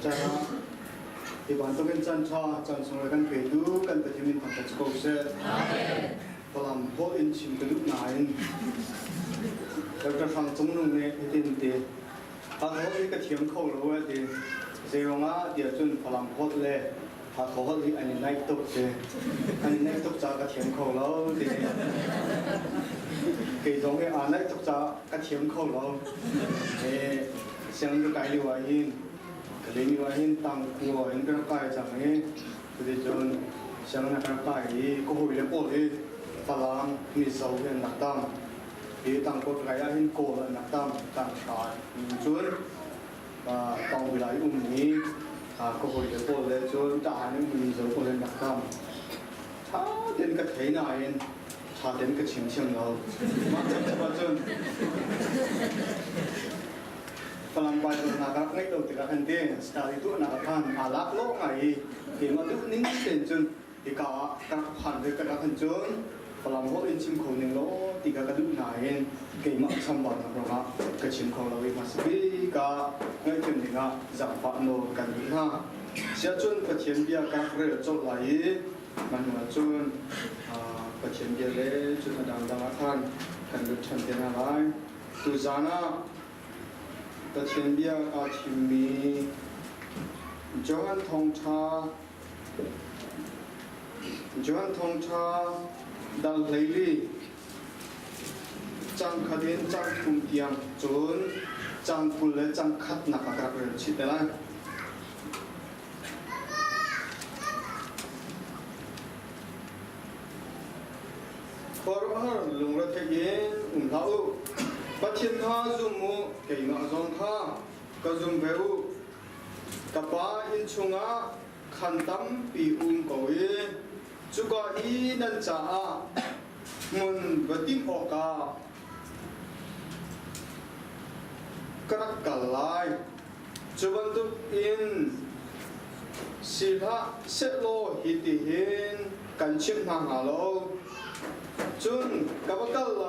chana iban to kan chan cha chan sung kan pe du kan pathimin phang ka ko se amen palam ho in chim ka du na in Dr. Phang chung nung ne tin te ha ho ni ka thiam khâu lo wa te zeronga dia chun palam hot le ha ho li ani nai tok te ani nai tok cha ka thiam khâu lo te cái giống cái anh ấy thực ra cái thiếm khâu lâu, để xem cái li hoa hin, cái li hoa hin tăng cua hin cái cái chẳng ấy, thì chọn xem là cái có hồi là bộ đi, phá lang mi sầu hin nát tam, thì tăng cột cái hin cổ là nát tam, tăng trái chốn và tăng lại ní, có hồi là bộ là chốn trả những mi sầu cổ là nát tam, thà đến cái thế này 다 된 그 칭칭 너 맞죠 Palang pai tu nak ngai tu tiga hande sekali tu nak kan alak lo ngai kema tu ning ten chun ika ka phan de ka kan chun palang ho in chim khong ning lo tiga ka du nai kema sam ba na ro ka chim khong lo wi mas bi ka ngai chim ninga zang pa no kan ni ha sia chun ka thien bia ka re chot lai man ma chunปัจจัยเล่จุดดังดังท่านกันดุชันเทนาไลตุจานะปัจจัยเบียอาทิมีจวนทองชาดังเลยลีจังขัดเย็นจังคุมเตียงจนจังปุลและจังขัดนักกระเพื่อชิดได้พอรู้ว่าลุงรัฐเย็นเท้าปัจจัยท่าซุ่มมุเกี่ยงจงท่าก็ซุ่มเบลกับป้าอินชุงะขันตั้มปีกอยจุกอีนันจ่ามุนบัดดิมออกากระกัลไลจุบันตุอินสิลาเซโลฮิติหินกันชิมหางาโลจุนกับกัลไล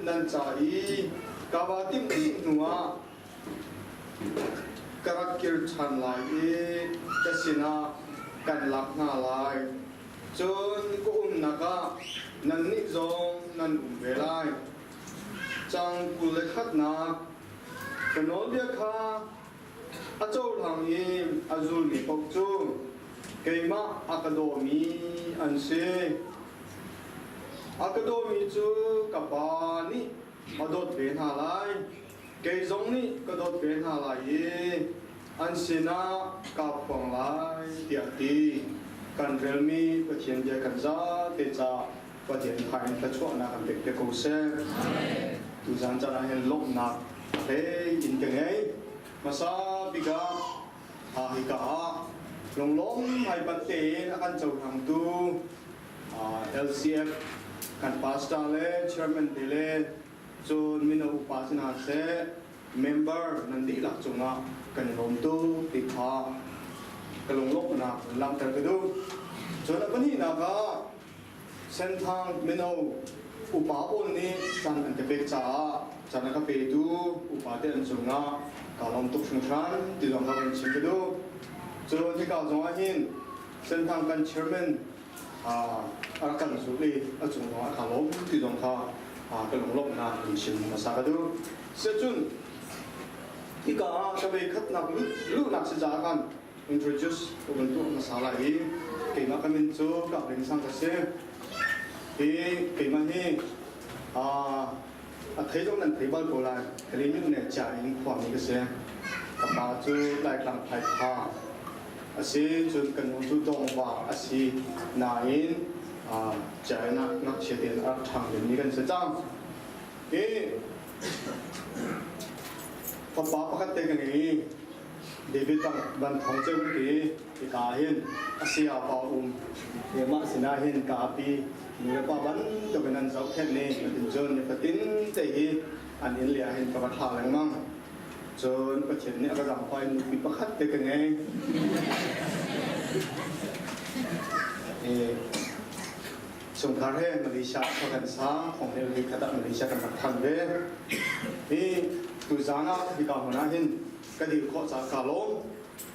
นันจ่ากับติมติหนัวกระกิรชันไลจะสินากันหลักหน้าไลจนกูนักนันนิจงนันเวลาจังกูเล็กขัดนักกันโนเดียค่ะอาเจ้าทางยิมอาจูมีปกจูเกี่ยมาอากาโดมีอันเซอากาโดมีจูกับปานี่มาโดดเป็นหาไลเกี่ยจงนี่ก็โดดเป็นหาไลอันเซนากับฟงไลเดียดีกันเรลมีประเทศเดียกันจ้าเตจ้าประเทศไทยประชวนากันเด็กเด็กกูเซ่ทุกท่านจะได้เห็นลบหนักเฮ้ยอินเตอร์เน็ตมาซาบิกาฮิกาลงล้มให้บันเตนกันเจ้าทางตู LCF กันพาสตาเล่เชอร์แมนเตเล่จนมินาอุปาสนาเซ่เมมเบอร์นันดีหลักจงอ่ะกันลงตูติดพากระลงลบนะลำแต่กระดูจนวันนี้นะคะเส้นทางเมนูอุปาอุนนี้จันอันเดเบกจ้าจันนักไปดูอุปาเดินจงอ่ะการลงตุกชงชันที่ต้องการเป็นชิมกระดูจนที่การจงอ่ะหินเส้นทางการเชอร์แมนอาการสุรีจงอ่ะการลงที่ต้องการกระลงลบนะเป็นชิมมาสักกระดูเสียจนที่การจะไปคัดนักลุนักศึกษากันintroduce untuk masalah ini kema kami tu kat ringsang kasih kema ni thấy trong lần thấy bao cổ lại cái những này trả những khoản những cái xe và chú lại làm phải thà asi chú cần chú đồng và asi nãy trả nạp chia tiền ở thằng những cái sự trang và bảo các cái này David ban phong châu thì cả hiền Asia bảo để mà xin hiền cả pi người ta bắn cho cái nan giáo khen này tình chân để phát triển thì anh hiền liền hiền các bạn thảo lắm mang chân phát triển này các làm khoai bị bắt khách tới cái này sung khá hết Malaysia cho gần sáng phòng này đi khát Malaysia cần mặt thằng đấy thì từ sáng á thì cả hôm nay hiền cái điều khó trả cả lỗ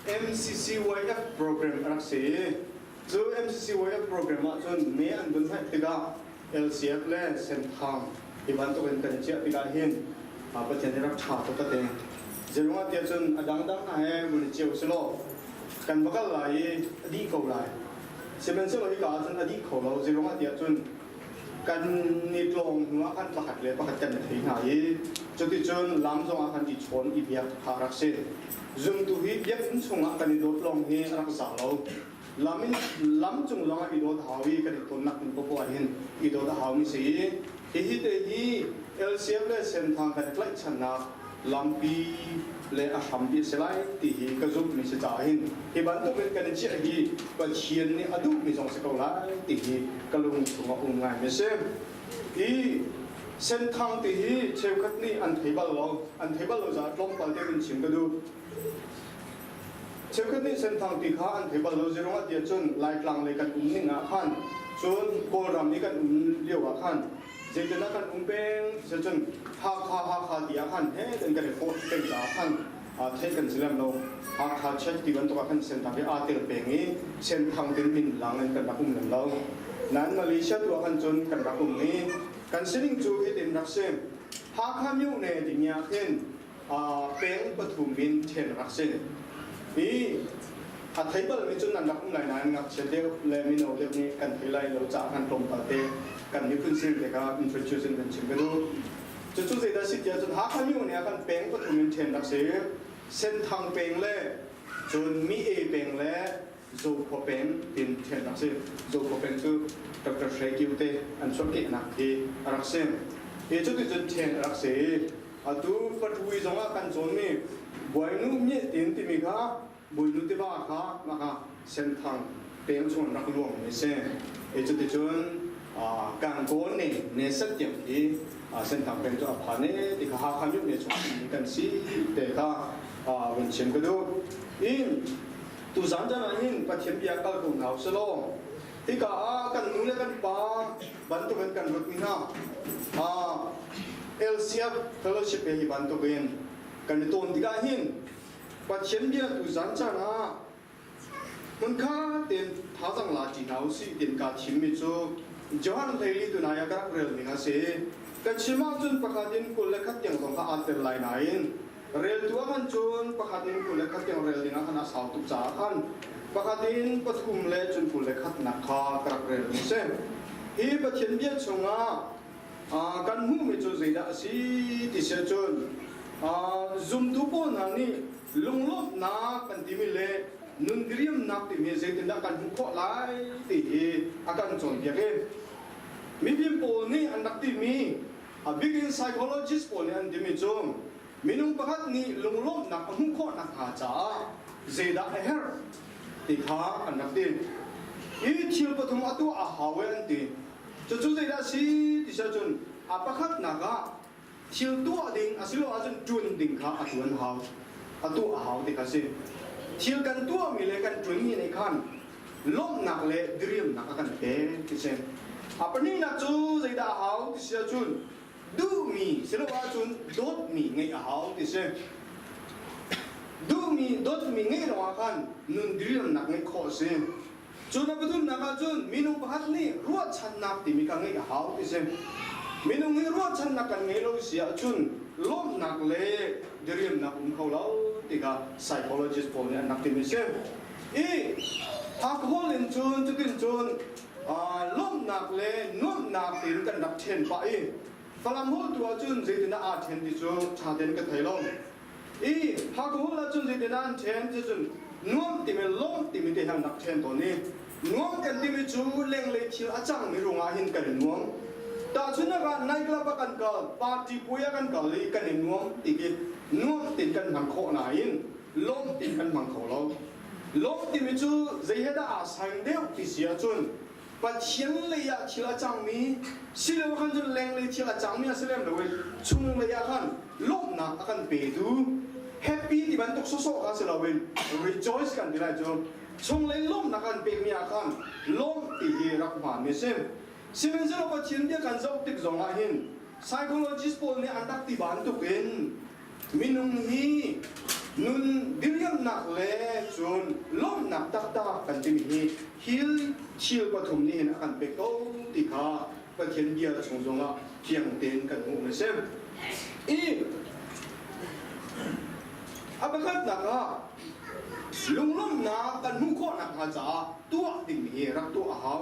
MCCYF program รักษาจู MCCYF program มาจนเมียอันบนให้ติกา LCF และเส้นทางที่บ้านตัวเป็นกันเชื่อติกาเห็นประเทศที่รักชาติตัวเองจะรู้ว่าเดี๋ยวจนดังนะให้บุญเจียวสโลกันบักไหลอดีตเขาไหลเชื่อเป็นสโลที่กาจนอดีตเขาเราจะรู้ว่าเดี๋ยวจนกันนิดลงหัวขันประหัดเลยประหัดกันถึงหายจนที่จนล้ำจงอาคันที่ชนอีเบียหารักเสดจุงตัวฮีเบียนชงอากันนิดลงเฮรักษาเราล้ำจงลงอีโดดหาวีกันนิดตัวนักเป็นปปเห็นอีโดดหาวิสีฮีเตฮีLCF และเส้นทางกันใกล้ชนะลำปีและอาหารปีเสลายที่ฮีก็จุมิสจ่าหินที่บ้านตัวเป็นกันเชื่อฮีก็เชียนนี่อดุมิสองสกุลไลที่ฮีก็ลงถุงอุ่นง่ายไม่ใช่อีเส้นทางที่ฮีเชื่อคัดนี่อันที่บ้านเราจะลงไปเดินชิมก็ดูเชื่อคัดนี่เส้นทางที่ข้าอันที่บ้านเราจะรู้ว่าเดี๋ยวจนไล่กลางเลยกันอุ่นนี่นะขันจนโกรำนี่กันอุ่นเลี้ยวขันเจตนาการอุ้มเป็นจะจนหาที่อาคารเฮ้เป็นกันโคตรเป็นจากอาคารเทกันสิลำเราหาเช็คที่วันตัวอาคารเส้นทางที่อาเตลเป็นงี้เส้นทางเป็นมินหลังกันกันรักอุ้มเรานั้นมาเลเซียตัวอาคารจนกันรักอุ้มนี้กันสิ่งจูที่เต็มรักเส้นหาข้ามยุ่งในที่นี้เห็นเป็นปฐุมมินเทนรักเส้นนี่อาไทยเปิลมีจุดนั้นรักอุ้มหลายนั้นงับเช่นเดียวและมิโนเดียวนี้กันที่ไรเราจะอาคารตรงปะเตกันมีพื้นสิ่งแต่ก็ introduce กันชิมกันดูจุดๆที่ได้สิทธิ์จนหาข้ามีวันนี้กันเป็นก็ถูกมีเทรนด์รักษาเส้นทางเป็นเล่จนมีเป็นเล่จูพอเป็นเทรนด์รักษาจูพอเป็นคือดร.เชคิวเตอันชอบกินนักที่รักษาจุดที่จนเทรนด์รักษาดูฟัดวิจงว่ากันจนมีบอยนุ่มเนี่ยตีนที่มีข้าบอยนุ่มที่บ้าข้านะคะเส้นทางเป็นชนรักลวงไม่ใช่จุดที่จนการโกนเนี่ยสักอย่างที่เส้นทางเป็นตัวผ่านเนี่ยที่เขาขยุเนี่ยชมกันสิแต่ก็วันเช้าก็ดูอินตุสันจะนั่งอินประเทศเบียร์ก็คงเอาสโลที่ก็กันนู้นกันป้าบันทุเป็นกันรถมีนะLCF fellowship เองบันทุเป็นกันตัวที่ก็อินประเทศเบียร์ตุสันจะนะมันข้าเต็มท่าจังหลาจีน่าสิเต็มการชิมมิจูจอห์นเทลีตุนายากรักเรลมินาเซ่แต่ชิมาจุนประคดินกุลเลขัดยังสงฆ์อาเตลไลน์นเรลตัวมันจุนประคดินกุลเลขัดยังเรลดินาขณะสาวตุกจ่าขันประคดินปฐุมเลจุนกุลเลขัดนักข่ากรักเรลมิเซ่ฮีประเทศเบียดชงกันหูมิจูซีดาสีที่เสียจุนซุ่มตุปนอันนี้ลุงลบนักกันที่มิเลนุนเรียมนักที่มีเจตนาการหุบข้อไล่ที่อาการจนเบียร์มีพิมพ์โพนี่อันนักที่มีbegin psychologist โพนี่อันที่มีจงมีนุ่งประคัดนี่ลุงล้มนักหุบข้อนักหาจ้าเจดาเอเฮอร์ที่ข้าอันนักที่อีทิลปฐุมอัตัวอาหาเวอันที่จู่ๆเจดาสีที่เชื่อจนประคัดนักทิลตัวดิ่งอาศัยว่าจนจุนดิ่งข้าอัตัวหาวอัตัวอาหาวที่ข้าสิทิลกันตัวมีเลกันจุนมีในขันล้มหนักเลยดรีมหนักกันเป็นที่เช่นapa ni nak tu saya dah hau di sini cun du mi selalu cun dot mi ngai hau di sini du mi dot mi ngai orang kan nun diri nak ngai kau sini cun apa tu nak cun minum pahat ni ruat chan nak di mi kan ngai hau di sini minum ngai ruat chan nak kan ngai lau sia cun lom nak le diri nak kau lau tiga psychologist pun nak di mi sini alcohol in cun tu cunล้มหนักเลยนุ่มหนักตีนกันดับเทนไปฝรั่งหัวตัวจุนเจตินาอาเทนที่จูชาเดนกันไทยลงหากหัวละจุนเจตินาเทนที่จุนนุ่มตีมันล้มตีมันได้ทางดับเทนตัวนี้นุ่มกันตีมันจูเล่งเลยที่อาจารย์ไม่รู้งาหินกันนุ่มแต่จุนนั้นนายกลับกันก็ปาร์ตี้ปุยกันก็เลยกันนุ่มตีกินนุ่มตีกันมังโคนาหินล้มตีกันมังโคเราล้มตีมันจูเจียดาอาศัยเดียวที่เสียจุนปัจจัยเลยอะที่ละจังมีสิเลวขันจนแรงเลยที่ละจังมีสิเลวเลยชุ่มเลยอะขันล้มหนักกันเปดูแฮปปี้ที่มันตกโซ่ๆกันสิเลวrejoice กันที่ไรจงชุ่มเลยล้มหนักกันเปมีอะขันล้มตีรักผ่านไม่ใช่สิ่งที่เราปัจจัยเดียวกันจะติดจงอาหิน psychologist พวกนี้อันดับที่บ้านตุกินมินุงฮี นุนดิเรียมหนักเล่จนล้มหนักตักตากันที่มีฮิลชิลปฐุมนี่เห็นกันเป็กโตติขาประเทศเดียร์ชงจงละเพียงเต็นกันหูไม่เซมอีอาบังหนักอ่ะลุงล้มหนักกันหูข้อหนักอาจาตัวดิ่งมีรักตัวอา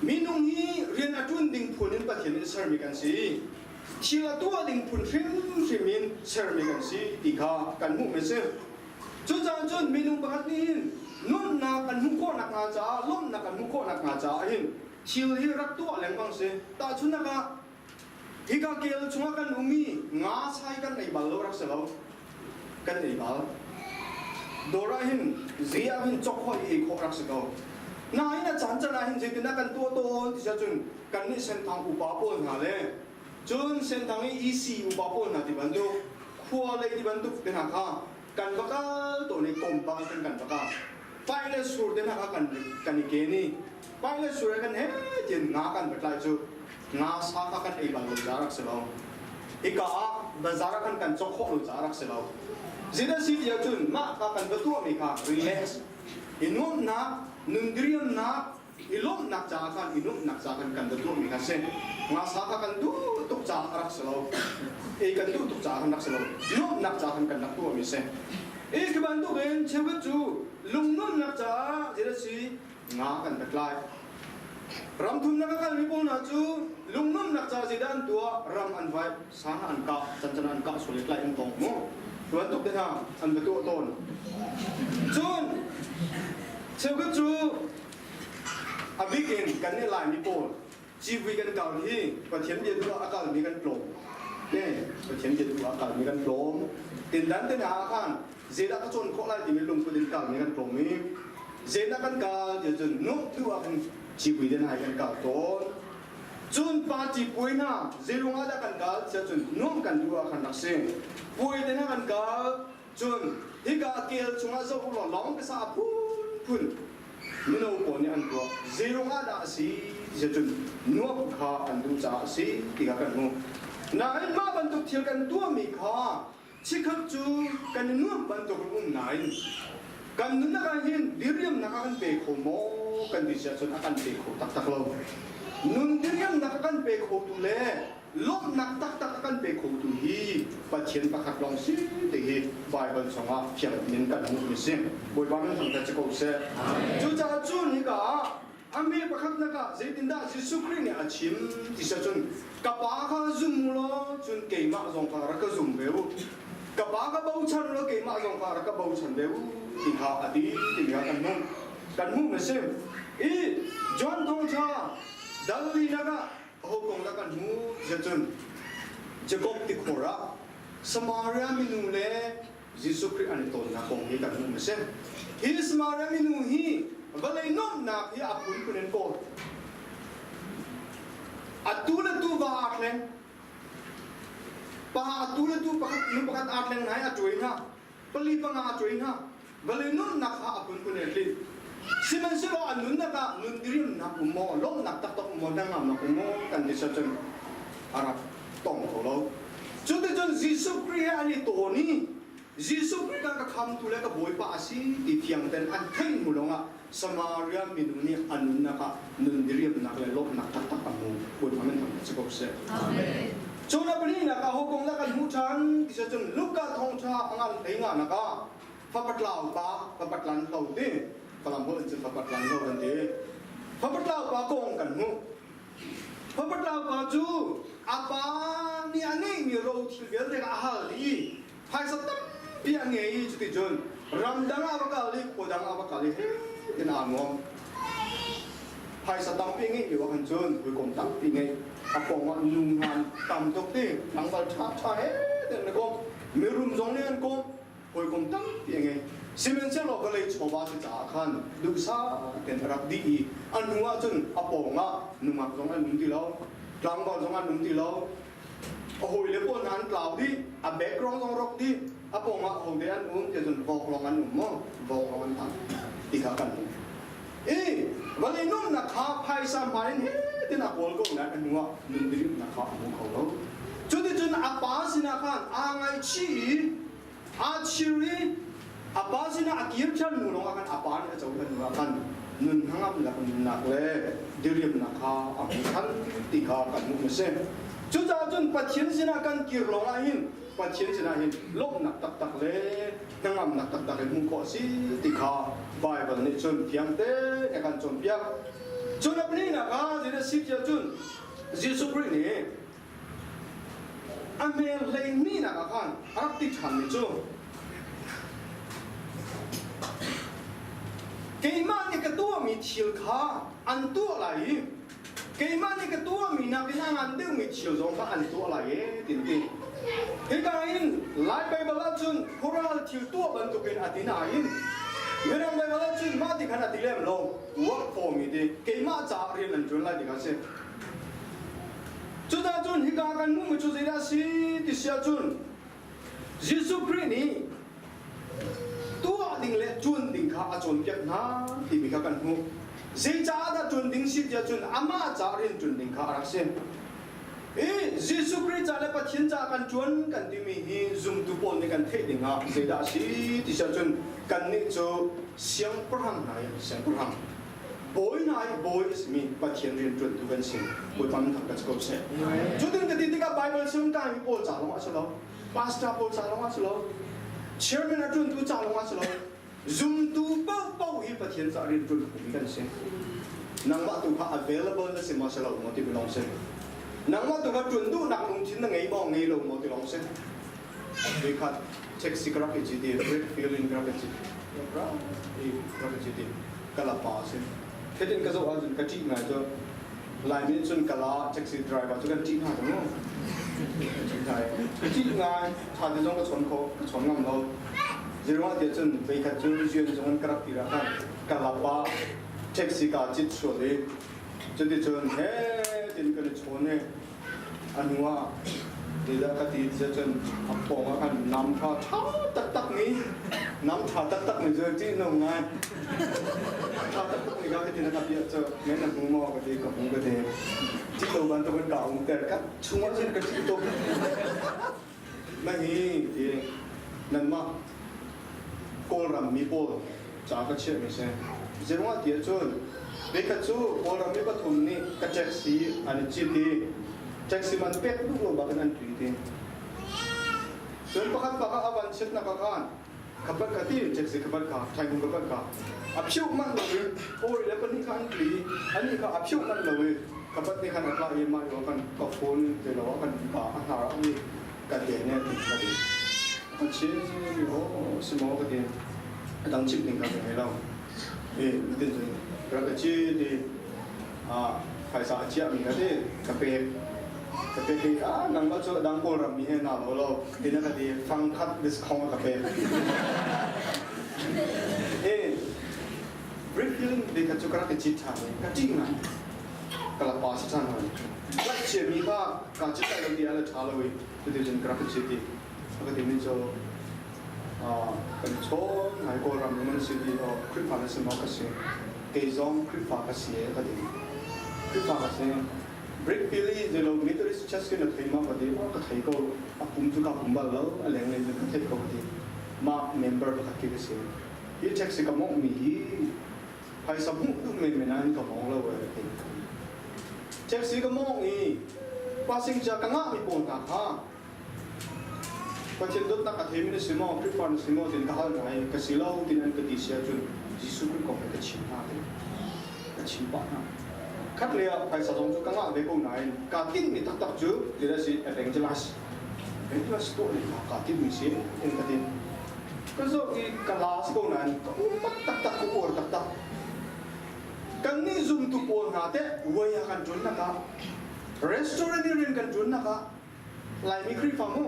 มีนุ่งฮีเรียนอาจุนดิ่งพูนินประเทศอิสราเอลกันสิชีละตัวดิ่งพูนฟิมฟิมินอิสราเอลกันสิติขากันหูไม่เซมจุดจานจนมีนุ่งประเทศนุ่นหนักกันหูข้อหนักอาจาล้มหนักกันหูข้อหนักอาจาเห็นชีลที่รักตัวแหลงบังเสตาชุนนักะฮิกาเกลชงกันอุมีงาใช้กันในบาลรักเสลากันในบาลโดราหินเสียหินจอกหอยเอกรักเสลานายน่ะจันจะนายหินเจตินักกันตัวโตที่จะจุนกันนี่เส้นทางอุปาปนหาเลยจนเส้นทางนี้อีซีอุปาปนหาที่บรรทุกขัวเลยที่บรรทุกเป็นหาข้ากันบักตัวในกลมปาเป็นกันบักไฟเลสูดเป็นหากันอีกนี่ไปเลยสุดกันเฮ้ยจินงากันแบบไรจูงาสากันไอ้บาลุจารักเสลาอีกอ่ะบาจารักกันจอกข้อลุจารักเสลาจินได้สิเดียวจุนมากันประตูมีค่ะรีแลกซ์อินุ่มนักนุ่มเรียมนักอิลุ่มนักจากกันอินุ่มนักจากกันประตูมีค่ะเส้นงาสากันดูตุกจารักเสลาเอกันดูตุกจากันรักเสลาอิลุ่มนักจากกันนักตัวมีเส้นเอกบันตุเป็นเชฟจูลุงนุ่มนักจากจินได้สิงากันแบบไรรำทุ่มนักการมีปนอาจูลุงนุ่มนักจ่าจีดันตัวรำอันไว้สาอันกะจันจันอันกะสุริไลอันตรงมั้งวันตุกเดินอันเป็นตัวต้นจูนเชื่อก็จูอภิเกณฑ์กันนี่ลายมีปนชีวิตกันเก่าที่ประเทศเดียวตัวอากาศมีกันโปร่งเนี่ยประเทศเดียวตัวอากาศมีกันโปร่งติดดันติดหาข้างเจด้าก็ชนโคลาที่มีลุงตัวเดินเก่ามีกันโปร่งมีเจด้ากันกาเดี๋ยวจนนุ่มตัวกันชีวิตเดินหายกันเก่าต้นจนปาจีป่วยนะเจลุงอาจจะกันกาจะจนนุ่มกันตัวกันนักเสียงป่วยเดินกันกาจนที่กาเกลชงอาจะอุลล้อมก็สาพุ่นมิโนปนี่อันตัวเจลุงอาจะสิจะจนนุ่มขาอันดูจ่าสิที่กากันนุ่มนายมาบรรทุกเที่ยวกันตัวมีขาชิคจูกันนุ่มบรรทุกนายกันนุ่นนักเห็นดิเรียมนักกันเปกโคโมกันดิเสียจนนักกันเปกโคตักเรานุ่นดิเรียมนักกันเปกโคตุเล่ล้มนักตักกันเปกโคตุฮีปัจเจียนประคัดลองสิเดี๋ยวไบเบิลสองอ่ะเพียงนินกันมุสลิมบอยบ้านนั้นทำแต่จะกูเสียจู่จ้าจู่นี่ก็อเมริกาขับนักเจดินดาจิสุครีเนี่ยชิมดิเสียจนกับปากข้าซุ่มล้อจนเกี่ยมาจงฟ้ารักซุ่มเบลกับปากข้าเบาชันล้อเกี่ยมาจงฟ้ารักเบาชันเบลที่ข้าอดีที่ข้ากันมุ่งไม่เสียอีจวนทงชาดัลลีนักฮกงนักกันมุ่งจะจนจะกบติโคราสมาเรียมินูเล่ยิสุคริอันตนนักคงฮีกันมุ่งไม่เสียฮีสมาเรียมินูฮีวันเลยน้อมนักฮีอาปุนคนนั้นก็อัตุลตุบาอักเลงปะอัตุลตุปะนุปะอักเลงไหนอัจวยนะปลีปังอัจวยนะวันเลยน้อมนักฮาอาปุนคนนั้นลิสิมันสิเราอันนู้นนักนุนดิริมนักอุโมล้มนักตักอุโมดังนักอุโมกันดิฉันจนอารับต้องเขาเราจนจนยิสุคริอันนี้ตัวนี้ยิสุคริก็คำตัวเล็กก็บอยป้าสิที่เทียงแต่อันเท่งมุลงอ่ะสมาเรียมินุนี่อันนู้นนักนุนดิริมนักเลยล้มนักตักอุโมบอยพามันทำจะก็เสียจนวันนี้นักฮกงนักมุชันดิฉันจนลูกกาทองชาอังอันเองนักฟ้าปัดลาวป้าฟ้าปัดลันเต่าดิพลังบุญจะพัฒนาเรากันดีพัฒนาปากงกันหูพัฒนาปาจูอาปานี่อันนี้มีเราที่เกิดจากอาหารดีภายสัตย์ที่อันนี้จุดที่จนรำดังอาบกาลีโคดังอาบกาลีเป็นอามองภายสัตย์ปีนี้อยู่ว่ากันจนคุยกงตักปีนี้อาปองว่าลุงหันตำตกที่หลังบัลชาชาเด็กนักกงมีรุ่มจงเลี้ยงกงคุยกงตักปีนี้สิมันเชื่อเราก็เลยชาวบ้านจะจากขันดูซาเป็นรับดีอันหัวจนอาปองอ่ะนุ่มอ่ะตรงนั้นนุ่มที่เรากลางบอลตรงนั้นนุ่มที่เราโอ้โหเลี้ยงบอลหันกล่าวดิอาแบกร้องตรงรกดิอาปองอ่ะโอ้โหเดี๋ยวนุ่มจะจนบอกร้องอันนุ่มมั้งบอกร้องอันตันอีกครั้งกันวันนี้นุ่มนักข่าวไพ่สามไพ่เนี่ยที่นักบอลก็งั้นอันหัวนุ่มดีนักข่าวของเขาแล้วจนอาป้าสินักขันอ่างไอชี อาชีรีอาปาสินะอากิร์ชันมูลงอากันอาปาเนี่ยจะเป็นว่ากันนุนทั้งอันหลักนักเลยเดียมนักข้าอันทันติข้ากันมุสเซนจุดจนปัจเจียนสินะกันกิร์ลงอาหินปัจเจียนสินะหินลบนักตักเลยทั้งอันนักตักเลยมุขสิติข้าไบเบิลนี่จนเพียงเตะเอกันจนเพียงจนอันนี้นะข้าจะได้สิบจนยิสุครินี่อเมริกานี่นะข้าอักติดทันนี่จูเกมานี่ก็ตัวมีเชียวข้าอันตัวอะไรเกมานี่ก็ตัวมีนักวิชาการเดียวมีเชียวสองข้าอันตัวอะไรตินติเฮ้ยการอินไล่ไปบ้านจุนโคราชเชียวตัวบรรทุกเป็นอดีนาอินเมื่อเราไปบ้านจุนมาที่ขนาดที่เล่มลง work for me ดิเกมาจ่าเรียนนั่นจุนไล่ที่เขาเสจุดจุนเฮ้ยการกันมุ่งจุดที่ได้สิที่เสียจุนยิสุคริสต์นี่ตัวดิ่งเละจวนดิ่งข้าจวนเปียกน้าที่มีข้ากันหูเสียจ้าได้จวนดิ่งสิจะจวนอามาจ้าเรียนจวนดิ่งข้ารักเส้นยิสุคริสต์จะเล่ปัจฉินจ้ากันจวนกันที่มีหิซุ่มตุปนในกันเทดิ่งข้าเสียดาสิที่จะจวนกันนี่จะเสียงพลังไหนเสียงพลังบ่อยไหนบ่อยสมีปัจฉินเรียนจวนตุกันสิ่งบ่อยฟังทางกันสกปรกเสียจุดดิ่งกันที่กับไบเบิลซึ่งการมีโปรจ่าลงมาสโลพาสต้าโปรจ่าลงมาสโลchairman อาจารย์ตัวจ่าลงมาสโล zoom ตัวเป้าอีประเทศจะเรียนจนผมกันเช่นนังว่าตัวเขา available นั่นสิมาสโลมาที่เป็นลองเช่นนังว่าตัวเขาจนดูนักลงทุนนั่งไงบ้างไงลงมาที่ลองเช่นดูขัดเช็คสิกราฟิกจีดี great feeling กราฟิกจีดีครับอีกราฟิกจีดีกะลาปาเช่นเห็นก็จะว่าจนกระจิงไงจะลายนี้จนกะลาเช็คสิดรายว่าจะกันจิงหาตรงนู้นจิงไทยกระจิงไงชาติจงก็ชนเขาก็ชนงามเราเรื่องว่าเดี๋ยวจนไปขัดจนยืนจนกระปีละกันกะลาปาเช็คสิกาจิตส่วนเลยจนเดี๋ยวจนเฮ้จนกันชนเนี่ยอันนี้ว่าเดี๋ยวก็ตีจะจนอับปองกันน้ำท่าตักนี้น้ำท่าตักนี่จะจีนงไงท่าตักนี่ก็ที่นะครับเดี๋ยวจะแม่น้ำมูมอก็ดีกับมูก็ดีที่ตัวบ้านตัวเป็นเก่าแต่ก็ช่วงนี้ก็ที่ตัวนั่นนี่ที่นั่นมาโกลรำมีโปจากก็เชื่อไม่ใช่เรื่องว่าเดี๋ยวจนเด็กจู่โกลรำมีปฐมนี่ก็แจ็คสีอันนี้จีดีแจ็คสิมันเป็ดลูกเราบ้านนั้นปีเดียวส่วนประกันอาวันเช็ดนักการขับรถขับที่แจ็คสิขับรถขับใช้กุญแจขับอับชิวมันเลยโอ้ยแล้วก็นี่ขันปีอันนี้ก็อับชิวมันเลยขับรถนี่ขันอะไรมาอยู่กันกับโฟนเดี๋ยวเรากันป่าอาหารนี่กันเดี๋ยวเนี่ยถึงกันดีก็เชื่อสิโอ้สมองก็ดีดังชิปหนึ่งกันยังไงเรานี่ดิฉันกระเจี๊ยดีภาษาเจี๊ยบมีกันดีกระเป๊ะที่นังก็จะดังโกรมีให้นาเราดีนะกันดีฟังคัดดิสคาวกระเป๊ะบริกลิ่งดีกันจะกระติจิตทางก็จริงนะกระปาสิทางนั้นและเชื่อมีว่าการจิตใจเราดีอะไรชาเลยจะดีจนกระติจิตดีก็ดีนี่จะเป็นโชว์ไหนโกรมีมันสิดีคริปฟาเลสมอกัสเซียเกยซองคริปฟากัสเซียก็ดีคริปฟากัสเซียบริกพิลี่เดี๋ยวเราไม่ต้องรีสชัสกันนะที่มาก็ดีก็ที่ก็ปุ่มจุกปุ่มบอลแล้วอะไรเงี้ยก็ที่ก็ดีมาเมมเบอร์ก็ที่ก็เสียยี่เช็คสิกับมองมีใครสมมุติต้องไม่นานก็มองแล้วเว้ยเช็คสิกับมองอีภาษิงจากง่ายมีปนกันฮะพอเช่นดุจนักเทมินสิมอคริปฟานสิมอที่ก้าวไหนก็สิเราที่นั่นก็ดีเสียจนยิสุคริสต์ก็ไม่ชิมหาเลยก็ชิมบ้านะคัดเลี้ยไปสะสมจุกันง่ายไปกูไหนการทิ้งนี่ตักจุเดี๋ยวสิเอเวนเจลัสตัวนี้การทิ้งมีเสียเองก็ทิ้งก็จะอีกลาสกูไหนตักกูปวดตักกันนี่ซุ่มตุปนหาเตะวัยกันจนนะคะร้านอาหารนี่เรียนกันจนนะคะไล่มีคริฟังมั้ง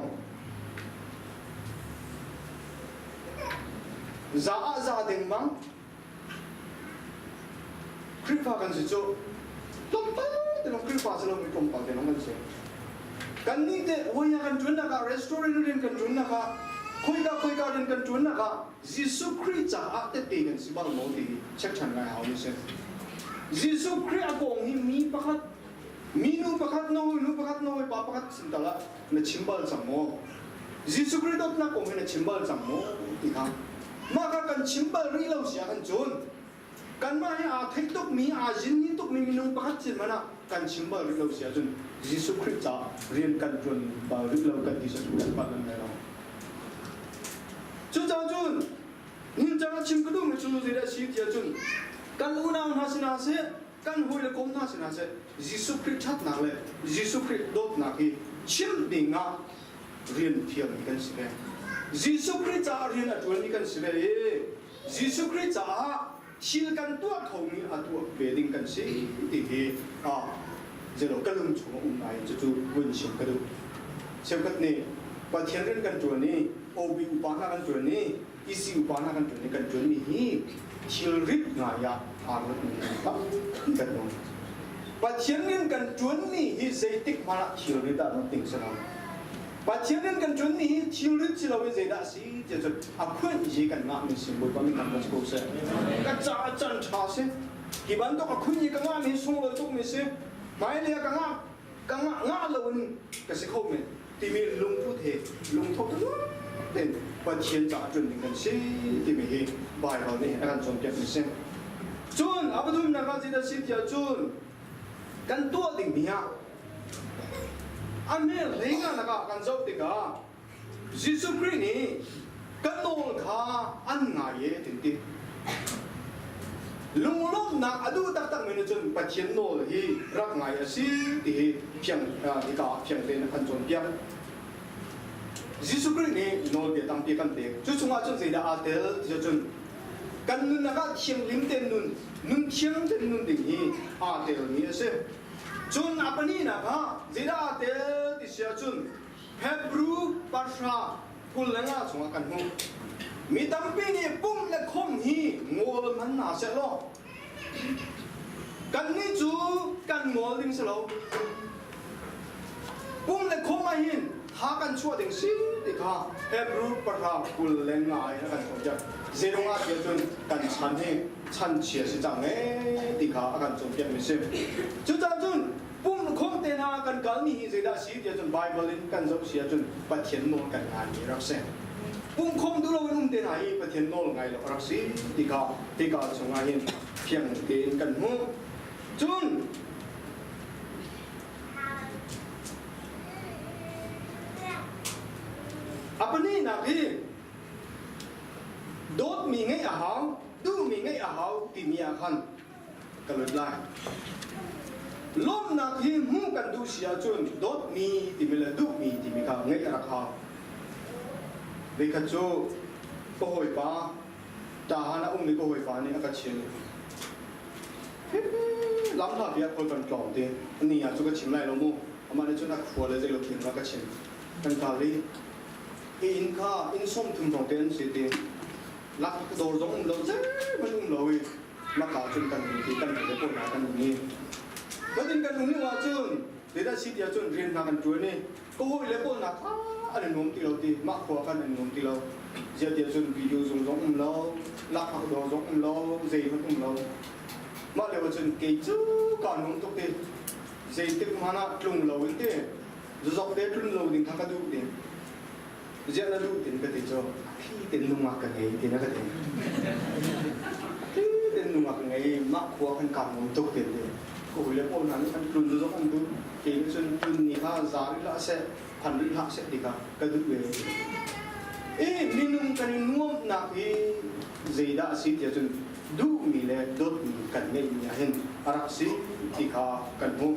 จ้าดึงมั้งคริฟังกันสิจ๊ลงไปแต่ลงคริฟังสิลงไม่ตรงปากแต่ลงกันเสียกันนี่เตะวัยกันจนนะคะร้านอาหารนี่เรียนกันจนนะคะคุยกันเรียนกันจนนะคะยิสุคริสต์จ้าเตะตีกันสิบ้านโมดีเช็คชันไงเอาไม่ใช่ยิสุคริสต์อากงหิมีประคัดมีนูประคัดน้อยปาประคัดสินตละในชิมบัลสังโม Yesus Kristus nak kong hina chimbal jammo ika maka kan chimbal ri lo sia kan jon kan ma ya thai tok mi a jin ni tok mi minung pakhat chin mana kan chimbal ri lo sia jon Yesus Kristus cha rian kan jon ba ri lo kan ti sa kan pa nan lo chu cha jon nin cha chim kadu me chu zira si tia jon kan una na sina se kan hoi le kom na sina se Yesus Kristus chat na le Yesus Kristus dot na ki chim dinga rian thiam kan sibe Yesus Kristus cha rian atun ni kan sibe Yesus Kristus cha sil kan tua thong ni atu bedding kan si ti hi a zero kalum chu nai chu chu win sim kadu sekat ni pa thian ren kan tu ni obi upana kan tu ni isi upana kan tu ni kan tu ni hi sil rit nga ya ar ni ta kan no pa thian ren kan tu ni hi zaitik mara sil rit da no ting sa ba chiang kan chun ni chiu rit chi lo we zai da si je a khun ji kan nga mi sim bo pa mi kan ko se ka cha chan cha se ki ban to ka khun ni ka nga mi sung lo tuk mi se mai le ka nga lo ni ka se kho me ti mi lung pu the lung thok tu den ba chiang cha chun ni kan si ti mi hi bai ho ni kan chong ke mi se chun abadum na ka ji da si tia chun kan to ding mi ha anh em lấy cái là cái dấu tiếng cả, Jesus Christ này cái nông khá anh ngài ye tiếng tiếng, lung lung nạc adu tak tak mình chun bắt chiến nô hi rắc ngài ở si thì phiền thì cả phiền tên khăn chun phiền, Jesus Christ này nô để tăng phiền căn tiếng, chú chúng ta chun gì đã ate thì chun, căn nun nạc thiêng lim tên nun thiêng tên nun tiếng hi ate ni se. Chun apani na ka zira te ti sia chun Hebrew Pasha pulanga chunga kan hu mi tampi ni pum le khom hi ngol man na se lo kan ni chu kan ngol ding se lo pum le khom a hin ha kan chua ding si ti ka Hebrew Pasha pulanga ai kan ko ja zirunga te chun kan chan he chan chia si chang e ti ka kan chum pya mi se chu cha chun pum khom te na kan kal ni hi zeda si dia chun Bible in kan zo sia chun pathian no kan an ni rak se pum khom du lo te na hi pathian no ngai lo rak si ti ka chunga hin phiang te kan hu chun apani na hi dot mi ngai a hau du mi ngai a hau ti mi a khan kalot lai lom nak hi mu kan du sia chun dot mi ti mi la du mi ti mi ka ngai ra kha ve ka chu ko hoi pa ta hana ni ko hoi pa ni ka chen lam tha bia ko kan klong te ni ya chu ka chim lai lo mu ama ne chu na khua le je lo kin ka chen kan ka ri in som thum thong ten si te lak do zong lo je man lo wi ma ka chun kan ni kan le ko na kan ni Batin kan nung ni wa chun, deda si dia chun rian na kan chun ni, ko hoi le ko na tha an nom ti lo ti, ma khwa kan an nom ti lo, dia dia chun video zong zong lo, lak ha do zong lo, zei man lo, ma le wa chun ke chu ka nom tok ti, zei tik mana tlung lo in ti, zok te tlung lo ding ka du ti, dia na du tin ka ti cho, khi tin lung ma ka ngai ti na ka ti, tin lung ma ka ngai ma khwa kan ka nom tok ti ko le po nan kan plun do kan du ke chun plun ni ha za ri la se phan ri ha se ti ka du we ni nung kan nuom na ki zeida si ti chun du mi le dot mi kan ngai ni hen arak si ti ka kan mu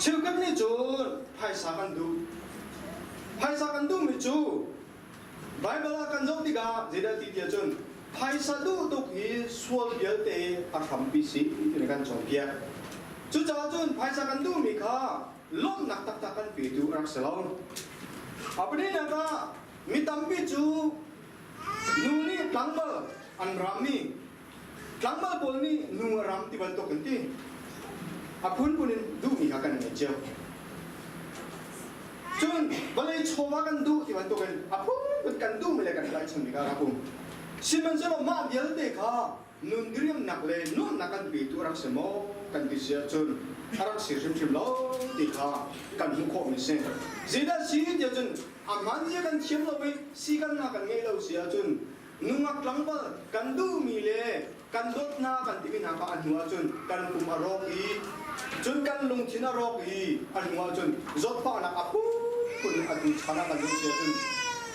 cheu kan ni chun phai sa kan du mi chu Bible kan zo ti ga zeida ti ti chun Hai sadu tuk hi sual bial te akham bisi ini kan chongpia. Chu cha chun hai sa kan du mi kha lom nak tak tak kan pi tu rak selong. Apni na ka mi tampi chu nu ni tlangmal an rami. Tlangmal pol ni nu ram ti ban to kan ti. Apun punin du mi ka kan ne cheu. Chun balai chowa kan du ti ban to kan apun kan du mi le kan lai chun mi ka apun. Simen selo ma bial te kha นุนเรียมหนักเลยนุ่นนักกันปีตัวรักเสมอกันติเสียจนรักเสียชิมๆแล้วติขากันหุ่นโคมิเซ่เสียดายสิเดียวจนอามันเยกันเทียมเราไปสีกันนักกันเงี้ยเราเสียจนนุ่งอักลังบกันดูมีเลยกันดดหน้ากันที่มีนาอันหัวจนกันกุมารอกอีจนกันลงทินารอกอีอันหัวจนจดป้านักอับคุณอันชนะกันเสียจน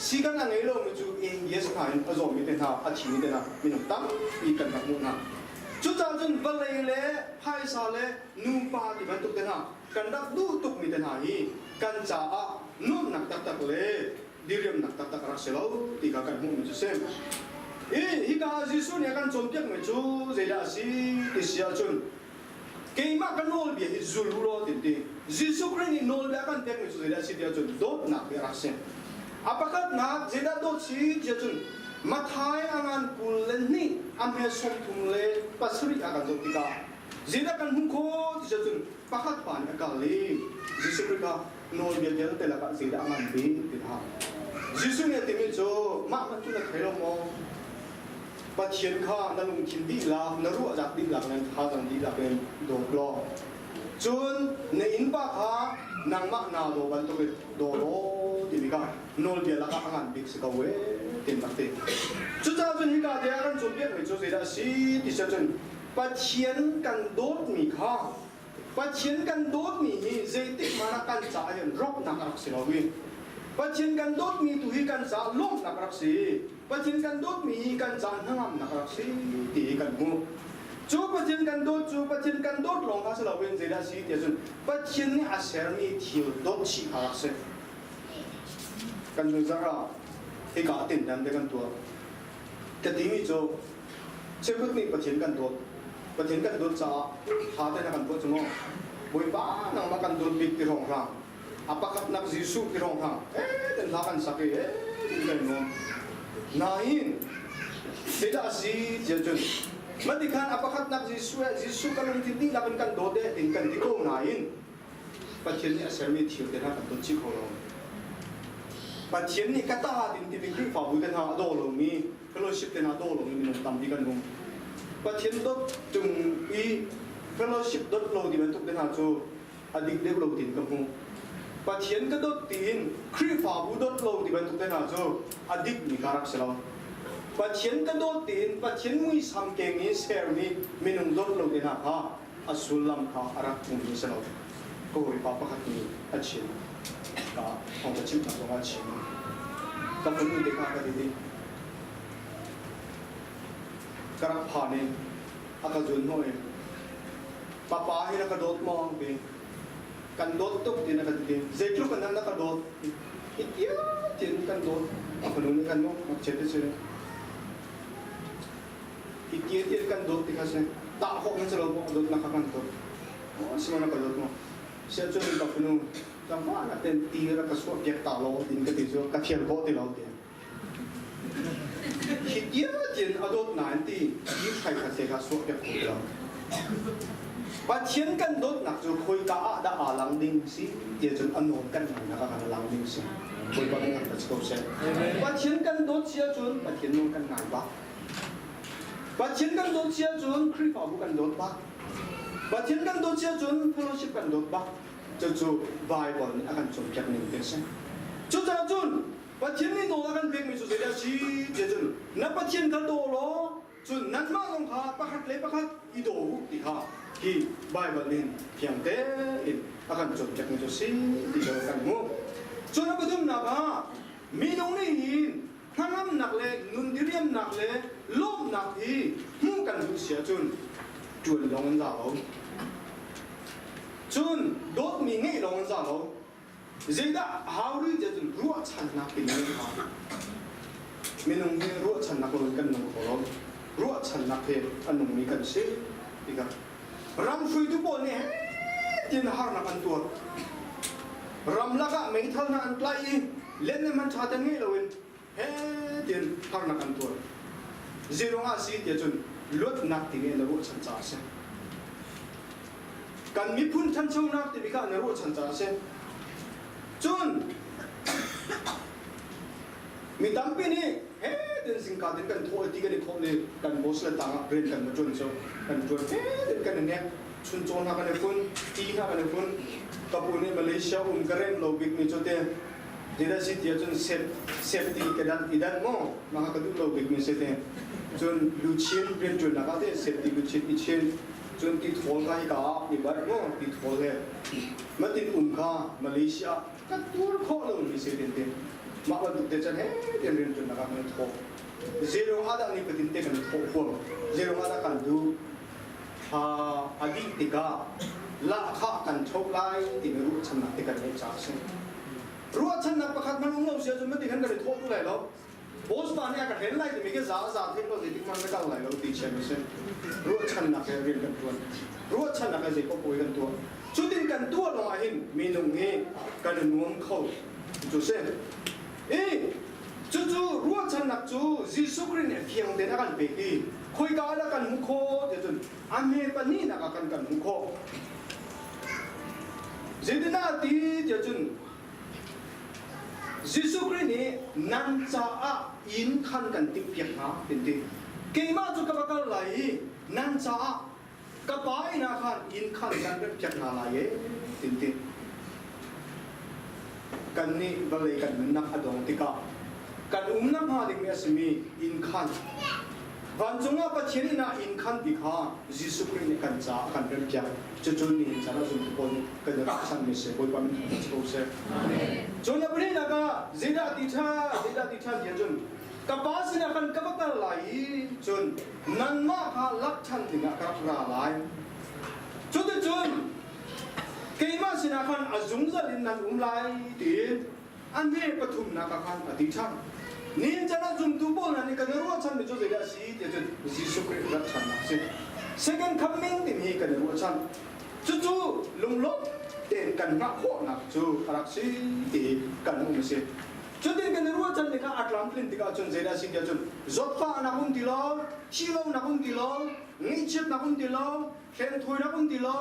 สีกันอะไรเราไม่จูเองเยสพายอจอมมีเต็นหาอาชีพมีเต็นหามีน้ำตั้งอีกันกับมุนหาจุดจ้าจนวันเลยพายสาเลยนุ่มปาที่มันตุกเต็นหากันดักดูตุกมีเต็นหาฮีกันจ้านุ่มนักตักเลยดิเรียมนักตักรักเสลาที่กันมุนมันจะเซมฮิกาจิสุเนี่ยกันจมเปียกไม่จูเจียสีที่เสียจนเกี่ยมากันโนลเบียฮิจูรุโรติดจิสุครีนี่โนลเบียกันเปียกไม่จูเจียสีเดียวจนโดดนักรักเซมapakah nak jeda dot si jatun mathai angan pulen ni ame som thumle pasuri akan jotika jeda kan hungko jatun pakat pan akali jisuprika nol bial tela ka jeda angan be tha jisu ne temi jo ma man tu na khailo mo pathian kha nalung thin di la naru ajak di la nan kha jang di la ben do klo chun ne in pa kha nang ma na do ban to do lo tiga nol dia la angan big se kawe tin bakte chuta jun hi ka dia kan chum biak me chu se da si ti sa chun pathian kan dot mi kha pathian kan dot mi hi ze ti mana kan cha yan rok na rak se lawi pathian kan dot mi tu hi kan cha lom na rak se pathian kan dot mi hi kan cha hangam na rak se ti kan mu chu pathian kan dot long ka se lawi ze da si ti chun pathian ni aser mi thiu dot chi rak se kan jung zara he ka tin dan de kan tua ka ti mi jo cheput ni pathian kan dot cha ha te na kan bo chumo boi ba nang ma kan dot big ti rong rang apakat nak jisu ti rong rang ten la kan sake tin kan no nain seda si jejun madikan apakat nak jisu kan tin la kan dot de tin kan ti ko nain pathian ni asar mi thiu te na kan dot chi ko lo pathian ni kata din ti bing fa bu kan ha do lo mi fellowship te na do lo mi no tam di kan no pathian dot tung i fellowship dot lo di ben tuk den ha chu adik de lo tin ka mu pathian ka dot tin khri fa bu dot lo di ben tuk den ha chu adik ni karak selo pathian ka dot tin pathian mui sam ke ni share ni minung dot lo den ha ha asulam kha arak mu ni selo ko ri pa pa khat ni achin ka ong ta chim na so ga chin ka pun ni de ka ka di karak pha ni aka jun noi papa hi na ka dot mo be kan dot tuk din na ka din zekru kan na ka dot itia tin kan dot ako nun kan no mag chet sila itia tin kan dot ti kasi ta ko kan sa lo dot na ka kan dot o sino na ka dot mo siya chun ka puno tama na ten tira ka so kya ta lo din ka ti so ka thiel ko ti lo ti itia tin adot na anti yi khai ka se ka so kya ko lo pathian kan dot nak chu khoi ka a da alang ding si ye chun anon kan na ka kan lang ding si khoi ba ngang ta chko se pathian kan dot sia chun pathian non kan ngai ba pathian kan dot sia chun khri fa bu kan dot ba pathian kan dot sia chun fellowship kan dot ba chu chu bible ni akan chom kyak ning te se chu cha chun pathian ni no kan bek mi chu se da si je chun na pathian kan do lo chun nan ma long kha pakhat le pakhat I do ti kha ki bible nin kyang te in akan chom kyak mi chu si ti jo kan mu chun ba dum na ba mi nong ni hin hangam nak le nun diriam nak le lom nak hi mu kan du sia chun chun long za lo chun dot mi ngai long za lo zeda how ri je chun ruwa chan na pin ni ha mi nong hi ruwa chan na ko kan nong ko lo ruwa chan na phe anong mi kan se ti ka ram sui tu bo ni tin har na kan tu ram la ka mai thal na an plai len ne man cha tan ngai lo in he tin har na kan tu zero nga si ti chun lot nak ti ngai lo chan cha se kan mi phun chan chau nak ti bika na ro chan cha se chun mi tampi ni he den sin ka den kan tho ti kan tho le kan bos la tang ren kan ma chun so kan chun den kan ne chun chon ha kan fun ti ha kan fun kapune Malaysia karen logik ni chote jeda si dia chun safety kedan idan mo maka kadu logik ni sete chun luchin ren chun na ka te safety luchin ichen chun ti thol ka hi ka ni bar mo ti thol he matin kha Malaysia ka tur kho lo ni se den te ma ba du te chan he den ren chun na ka kan tho zero ada ni patin te kan tho fo zero ada kan du adi tika la kha kan thok lai ti ru chan na te kan he cha se ru chan na pakhat man ung lo sia chun ma ti kan kan tho tu lai lo bos ba ne ka hen lai ti mi ke za the lo ti man ka lai lo ti chen se ru chan na ke rin kan tuan ru chan na ka se ko poi kan tuan chu tin kan tuan lo hin mi nung nge kan nuam khau chu se chu ru chan na chu jisu krin e thiang de na kan pe ki khoi ka la kan mu kho te chun ame pa ni na ka kan mu kho zidina ti te chun jisu krin ni nan cha a in khan kan ti piak ha tin ti ke ma chu ka ka lai nan cha a ka pai na khan in khan kan piak na lai ye tin ti kan ni balai kan nak adong ti ka kan na ha ding me asmi in khan van chunga pa thiri na in khan ti kha jisu krin kan cha kan piak chu chu ni cha na zum ko kan ra san me se boi pa mi ko se amen chona bri na ka zida ti tha dia chun kapas na kan kabakal lai chun nan ma kha lak chan ti na ka ra lai chun ke ma sina khan azung zalin nan lai ti an me pathum na ka khan ati tha nin chana zum tu bol na ni kan ro chan me jo zida si dia chun jisu kri ra chan na se second coming ti ni kan ro chan chu lung lop ten kan na kho na chu arak si ti kan mu se chu tin kan ro chan ni ka atlam plin ti ka chun zeda si dia chun zotpa na hun ti lo chilo na hun ti lo ngi chip na hun ti lo khen thoi na hun ti lo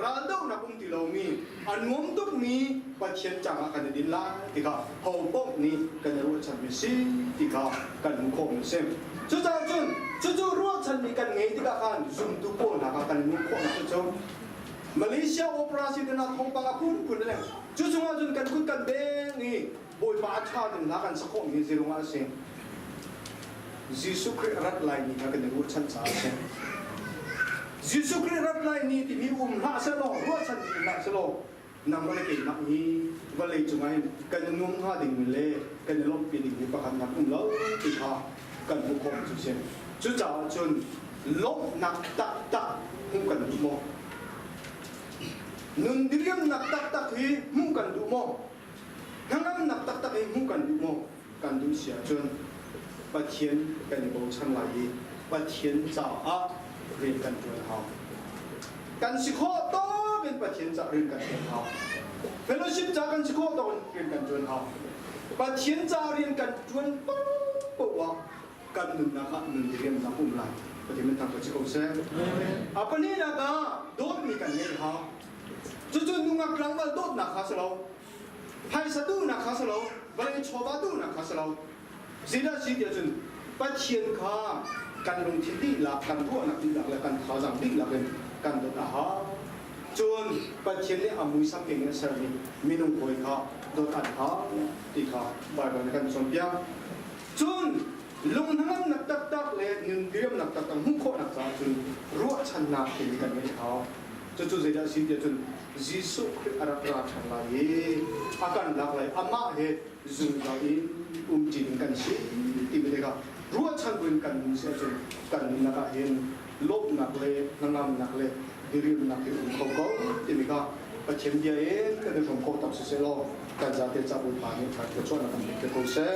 ra do na hun ti lo mi anum tuk mi pathian chang kan din la ti ka ho pok ni kan ro chan mi si ti ka kan mu kho mu se chu cha chun chu ro chan ni kan ngei ti ka khan zum tu po na ka kan mu kho na chu Malaysia operasi na thong pang akun kun le chu chunga chun kan kun kan de ni boi ba tha din la kan sakho ni zirunga se Jisu Christ rat lai ni ka kan ru chan cha se Jisu Christ rat lai ni ti mi la sa lo ru chan ti la sa lo nam ba le ke na ni ba le chunga kan num ha ding le kan lom pi ding pa kan na lo ti ha kan bu ko chu se chu cha chun lop nak tak hum kan du mo nun diriam nak tak hi hum kan du mo hangam nak tak hi hum kan du mo kan du sia chun pathian kan bo chan lai pathian cha a rin kan tu ha kan si kho to ben pathian cha rin kan tu ha fellowship cha kan si kho to rin kan tu ha pathian cha rin kan tuan po wa kan nun na ka nun diriam na hum lai pathian men tak chi ko se apa ni na ga dot mi kan ne ha chu nunga klang bal dot na kha salo hai sa tu na kha salo balai choba tu na kha salo zida si dia chun pathian kha kan lung thi ti la kan thu na ti la kan tha jang ti la kan da ha chun pathian ne amui sam ke ne sar ni minung koi kha dot an ha ti kha ba ba kan som pya chun lung hangam nak tak le nin diam nak tak hu kho nak cha chun ru chan na ti kan ne ha chu zeda si dia chun Jisu Christ ara chan la ye akan lak lai ama he zum ga in jin kan si ti be ga ruwa chan buin kan se chun kan na ka hen lop nak le ngam nak le dirim nak le ko ti me ga pa chen dia e ka de ko tak se lo kan za te cha bu pa ni ka chon na kan ke ko se